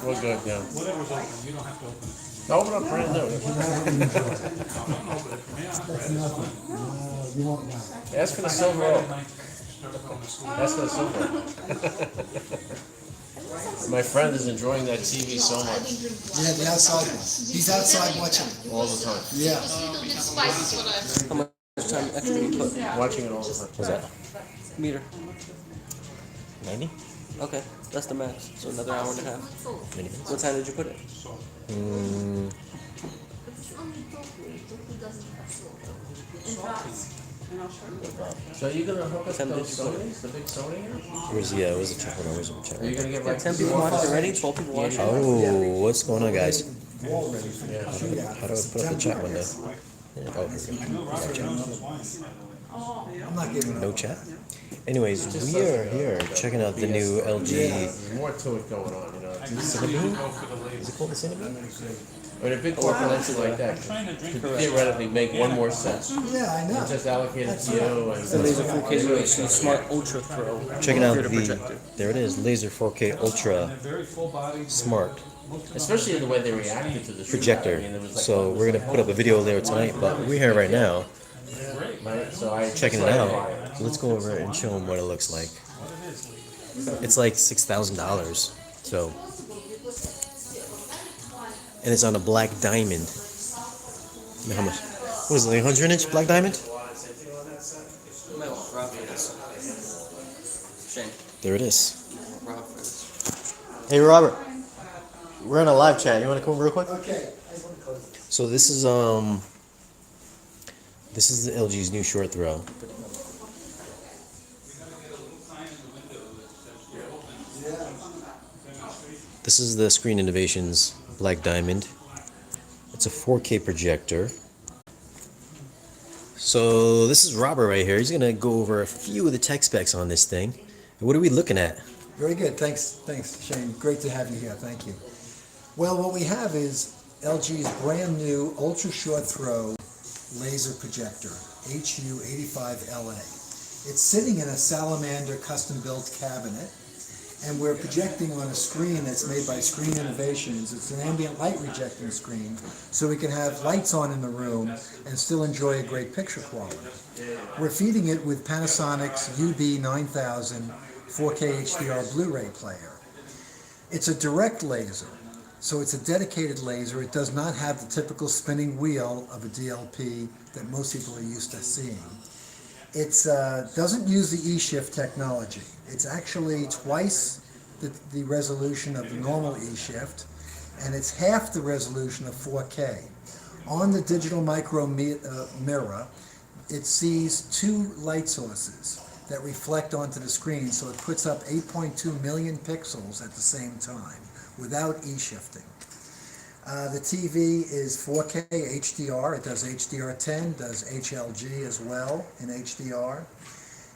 We're good, yeah. Whatever's open, you don't have to open it. Open up brand new. That's nothing. No, you won't know. Ask for the silver oak. Ask for the silver oak. My friend is enjoying that TV so much. Yeah, the outside one. He's outside watching it. All the time. Yeah. How much time extra you put? Watching it all the time. What's that? Meter. 90? Okay, that's the max. So another hour and a half. Minutes. What time did you put it? So you're gonna hook up 10 those did you put it? Sonys, the big Sony here? Where's the check one? Where's the check Are you one? gonna get Yeah, like 10 people watched it already, 12 people watched it. Oh, what's going on, guys? Wall ready for the shootout. How do I put up the chat window? Yeah, oh, here we go. No chat. I'm not giving up. No chat? Anyways, we are here checking out the new LG. There's more to it going on, you know. Cinnamon? Is it called the Cinnamon? I mean, a big corporation like that could theoretically make one more set. Yeah, I know. Just allocate it to you and. The laser 4K UHD Smart Ultra Throw. Checking out computer the. projector. There it is, Laser 4K Ultra Very full body. Smart Especially the way they reacted to the projector. I mean, there was like So we're gonna put up a video there tonight, but we're here right now right? So I checking it out. Let's go over it and show them what it looks like. It's like $6,000. So. And it's on a black diamond. How much? What is it, like 100-inch black diamond? Shane. There it is. Rob. Hey Robert, we're on a live chat. You want to come over real quick? Okay. I want to close this. So this is the LG's new short throw. This is the Screen Innovations Black Diamond. It's a 4K projector. So this is Robert right here. He's gonna go over a few of the tech specs on this thing. And what are we looking at? Very good. Thanks, Shane. Great to have you here. Thank you. Well, what we have is LG's brand new ultra short throw laser projector, HU85LA. It's sitting in a Salamander custom built cabinet, and we're projecting on a screen that's made by Screen Innovations. It's an ambient light rejecting screen, so we can have lights on in the room and still enjoy a great picture quality. We're feeding it with Panasonic's UB9000 4K HDR Blu-ray player. It's a direct laser, so it's a dedicated laser. It does not have the typical spinning wheel of a DLP that most people are used to seeing. It doesn't use the E-shift technology. It's actually twice the resolution of the normal E-shift, and it's half the resolution of 4K. On the digital micro mirror, it sees two light sources that reflect onto the screen, so it puts up 8.2 million pixels at the same time without E-shifting. The TV is 4K HDR. It does HDR10, does HLG as well in HDR.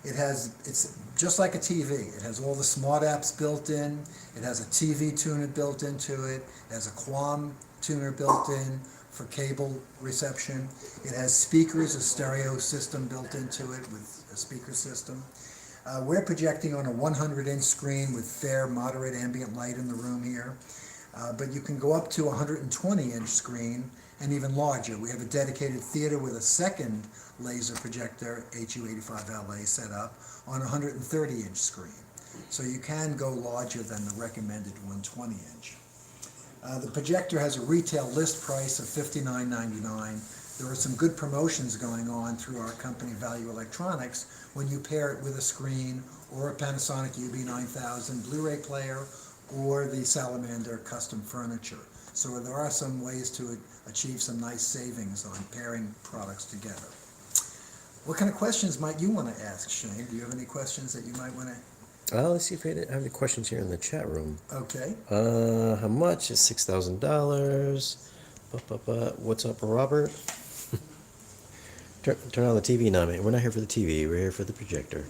It's just like a TV. It has all the smart apps built in. It has a TV tuner built into it. It has a QAM tuner built in for cable reception. It has speakers, a stereo system built into it with a speaker system. We're projecting on a 100-inch screen with fair, moderate ambient light in the room here. But you can go up to a 120-inch screen and even larger. We have a dedicated theater with a second laser projector, HU85LA, set up on a 130-inch screen. So you can go larger than the recommended 120-inch. The projector has a retail list price of $59.99. There are some good promotions going on through our company, Value Electronics, when you pair it with a screen or a Panasonic UB9000 Blu-ray player or the Salamander custom furniture. So there are some ways to achieve some nice savings on pairing products together. What kind of questions might you want to ask, Shane? Do you have any questions that you might want to? Let's see if I have any questions here in the chat room. Okay. How much is $6,000? What's up, Robert? Turn on the TV now, man. We're not here for the TV. We're here for the projector.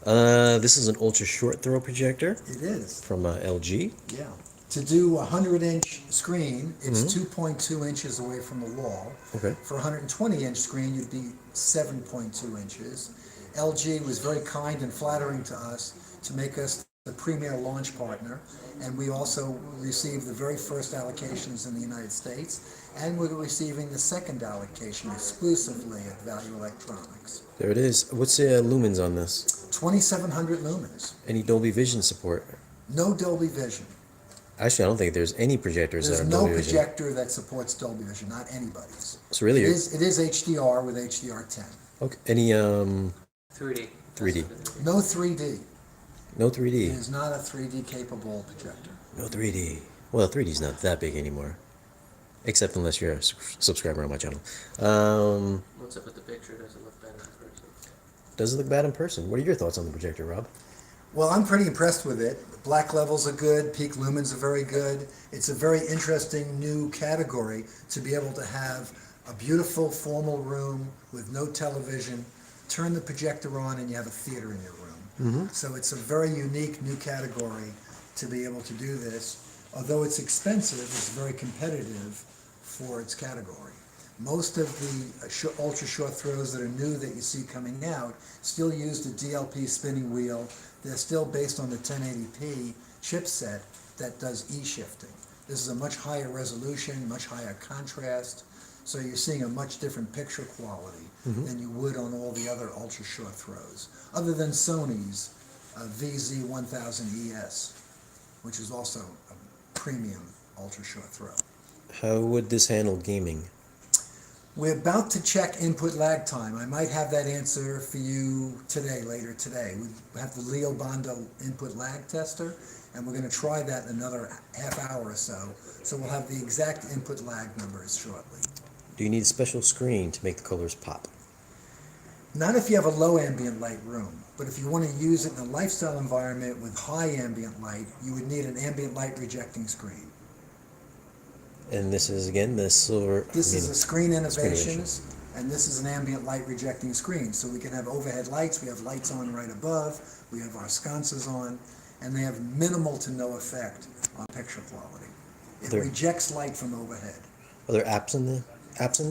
This is an ultra short throw projector. It is. From LG. Yeah. To do a 100-inch screen, it's 2.2 inches away from the wall. Okay. For a 120-inch screen, you'd be 7.2 inches. LG was very kind and flattering to us to make us the premier launch partner, and we also received the very first allocations in the United States, and we're receiving the second allocation exclusively at Value Electronics. There it is. What's the lumens on this? 2,700 lumens. Any Dolby Vision support? No Dolby Vision. Actually, I don't think there's any projectors There's that are no Dolby Vision. projector that supports Dolby Vision, not anybody's. So really, It is HDR with HDR10. okay. Any 3D. 3D. No 3D. No It 3D. is not a 3D capable projector. No 3D. Well, 3D's not that big anymore, except unless you're a subscriber on my channel. What's up with the picture? Does it look better in person? Does it look bad in person? What are your thoughts on the projector, Rob? Well, I'm pretty impressed with it. Black levels are good, peak lumens are very good. It's a very interesting new category to be able to have a beautiful formal room with no television, turn the projector on and you have a theater in your room. So it's a very unique new category to be able to do this. Although it's expensive, it's very competitive for its category. Most of the ultra short throws that are new that you see coming out still use the DLP spinning wheel. They're still based on the 1080p chipset that does E-shifting. This is a much higher resolution, much higher contrast, so you're seeing a much different picture quality than you would on all the other ultra short throws, other than Sony's VZ1000ES, which is also a premium ultra short throw. How would this handle gaming? We're about to check input lag time. I might have that answer for you today, later today. We have the Leo Bondo input lag tester, and we're going to try that in another half hour or so. So we'll have the exact input lag numbers shortly. Do you need a special screen to make the colors pop? Not if you have a low ambient light room, but if you want to use it in a lifestyle environment with high ambient light, you would need an ambient light rejecting screen. And this is, again, the silver... This is a Screen Screen Innovations, and this is an ambient light rejecting screen. So we can have overhead lights, we have lights on right above, we have our sconces on, and they have minimal to no effect on picture quality. It rejects light from overhead. Are there apps in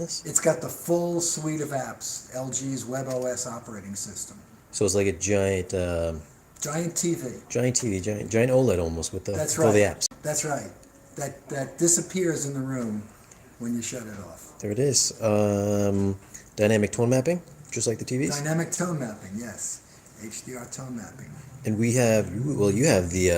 this? It's got the full suite of apps, LG's WebOS operating system. So it's like a giant... Giant TV. Giant TV, giant OLED almost with That's all the right. apps. That's right. That disappears in the room when you shut it off. There it is. Dynamic tone mapping, just like the TVs. Dynamic tone mapping, yes. HDR tone mapping. And we have, well, you have the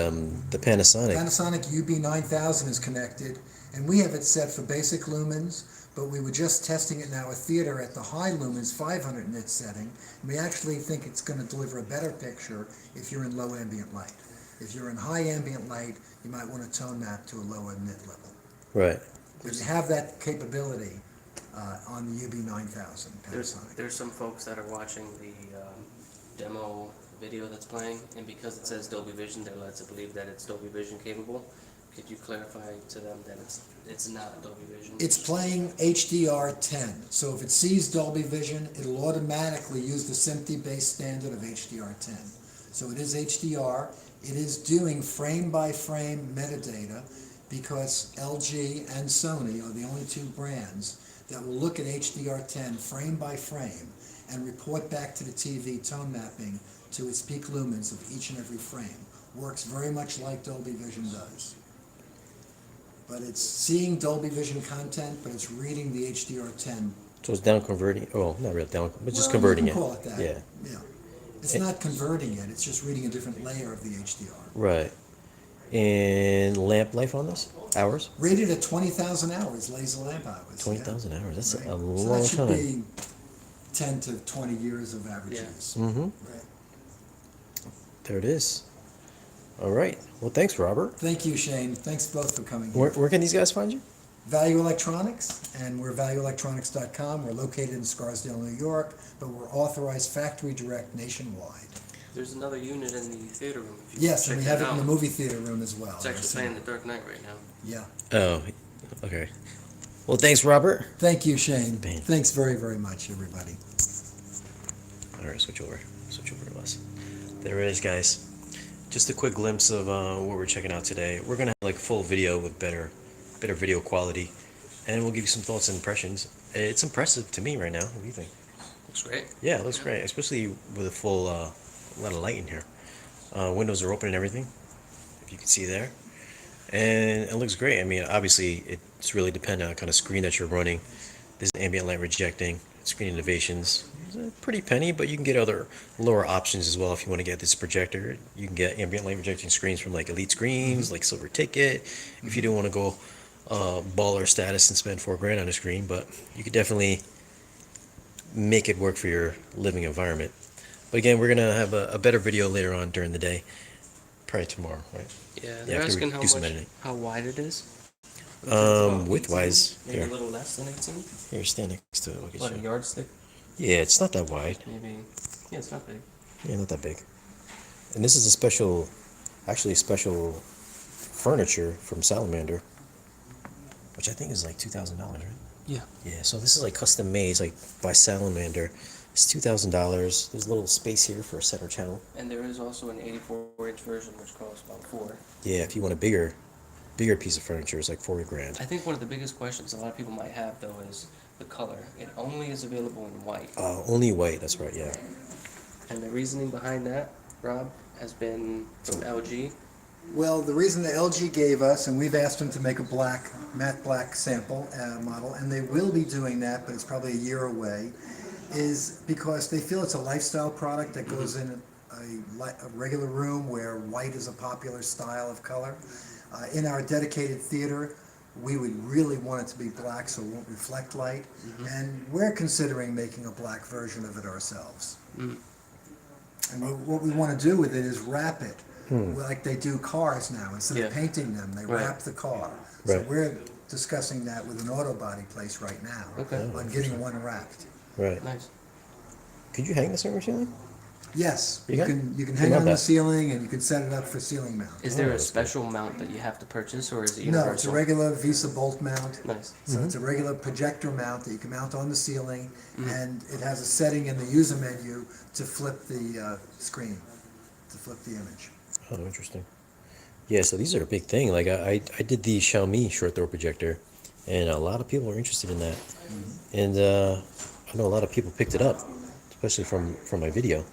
Panasonic. Panasonic UB9000 is connected, and we have it set for basic lumens, but we were just testing it now at theater at the high lumens 500 nit setting. And we actually think it's going to deliver a better picture if you're in low ambient light. If you're in high ambient light, you might want to tone map to a lower nit level. Right. But you have that capability on the UB9000 Panasonic. There's some folks that are watching the demo video that's playing, and because it says Dolby Vision, they're led to believe that it's Dolby Vision capable. Could you clarify to them that it's not Dolby Vision? It's playing HDR10, so if it sees Dolby Vision, it'll automatically use the SMPTE-based standard of HDR10. So it is HDR. It is doing frame-by-frame metadata because LG and Sony are the only two brands that will look at HDR10 frame by frame and report back to the TV tone mapping to its peak lumens of each and every frame. Works very much like Dolby Vision does. But it's seeing Dolby Vision content, but it's reading the HDR10. So it's down converting. Oh, not really down, but just Well, converting you it. can call it that. Yeah. Yeah. It's not converting it, it's just reading a different layer of the HDR. Right. And lamp life on this? Hours? Rated at 20,000 hours, laser lamp hours. 20,000 hours. That's Right. a So long that should time. be 10 to 20 years of average Yeah. use. Mm-hmm. Right. There it is. All right. Well, thanks, Robert. Thank you, Shane. Thanks both for coming here. Where can these guys find you? Value Electronics, and we're valueelectronics.com. We're located in Scarsdale, New York, but we're authorized factory direct nationwide. There's another unit in the theater room. If you Yes, and check we have that it in the out. movie theater room as well. It's actually playing The Dark Knight right now. Yeah. Oh, okay. Well, thanks, Robert. Thank you, Shane. Bane. Thanks very, very much, everybody. All right, switch over to us. There it is, guys. Just a quick glimpse of what we're checking out today. We're gonna have like full video with better video quality, and we'll give you some thoughts and impressions. It's impressive to me right now. What do you think? Looks great. Yeah, it looks great, especially with a full lot of light in here. Windows are open and everything, if you can see there. And it looks great. I mean, obviously, it's really dependent on kind of screen that you're running. This is ambient light rejecting, screen innovations. It's a pretty penny, but you can get other lower options as well if you want to get this projector. You can get ambient light rejecting screens from like Elite Screens, like Silver Ticket, if you don't want to go baller status and spend $4,000 on a screen, but you could definitely make it work for your living environment. But again, we're gonna have a better video later on during the day, probably tomorrow, right? Yeah, they're after we asking do some editing. how wide it is. Width-wise, Maybe here. a little less than 18. Here, stand next to it. Look at What, a you. yardstick? Yeah, it's not that wide. Maybe. Yeah, it's not big. Yeah, not that big. And this is a special, actually special furniture from Salamander, which I think is like $2,000, right? Yeah. Yeah, so this is like custom made, it's like by Salamander. It's $2,000. There's a little space here for a center channel. And there is also an 84-inch version, which costs about $4,000. Yeah, if you want a bigger piece of furniture, it's like $4,000. I think one of the biggest questions a lot of people might have, though, is the color. It only is available in white. Only white, that's right, yeah. And the reasoning behind that, Rob, has been from LG. Well, the reason that LG gave us, and we've asked them to make a matte black sample model, and they will be doing that, but it's probably a year away, is because they feel it's a lifestyle product that goes in a regular room where white is a popular style of color. In our dedicated theater, we would really want it to be black so it won't reflect light, and we're considering making a black version of it ourselves. And what we want to do with it is wrap it, like they do cars now. Instead of painting them, they wrap the car. So Right. we're discussing that with an auto body place right now on getting one wrapped. Right. Nice. Could you hang this on your ceiling? Yes, You you can? can I hang it love on the that. ceiling, and you can set it up for ceiling mount. Is there a that's special mount that you have to purchase, or is it No, universal? it's a regular Visa bolt mount. Nice. So it's a regular projector mount that you can mount on the ceiling, and it has a setting in the user menu to flip the screen, to flip the image. Oh, interesting. Yeah, so these are a big thing. Like I did the Xiaomi short throw projector, and a lot of people are interested in that. And I know a lot of people picked it up, especially from my video.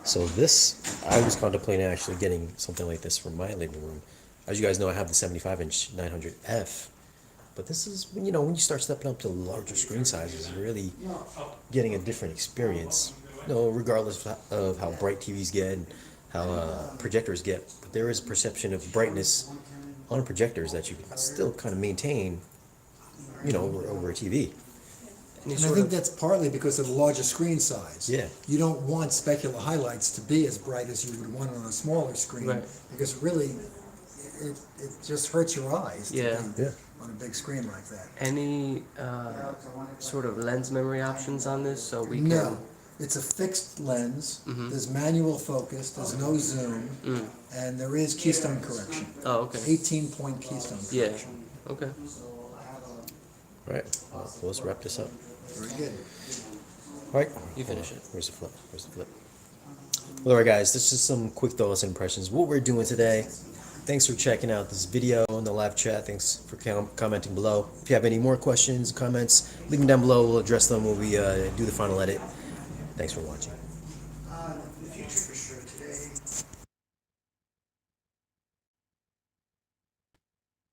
So this, I was contemplating actually getting something like this for my living room. As you guys know, I have the 75-inch 900F. But this is, when you start stepping up to larger screen sizes, you're really getting a different experience. Regardless of how bright TVs get and how projectors get. But there is a perception of brightness on projectors that you can still kind of maintain, over a TV. And I think that's partly because of the larger screen size. Yeah. You don't want specular highlights to be as bright as you would want on a smaller screen, Right. because really, it just hurts your eyes to Yeah. be Yeah. on a big screen like that. Any sort of lens memory options on this, so we can? No, it's a fixed lens. There's manual focus. There's no zoom, and there is keystone correction. Oh, okay. 18-point keystone Yeah. correction. Okay. Right. Well, let's wrap this up. Very good. All right. You finish it. Where's the flip? Well, all right, guys. This is some quick thoughts and impressions. What we're doing today. Thanks for checking out this video in the live chat. Thanks for commenting below. If you have any more questions, comments, leave them down below. We'll address them when we do the final edit. Thanks for watching.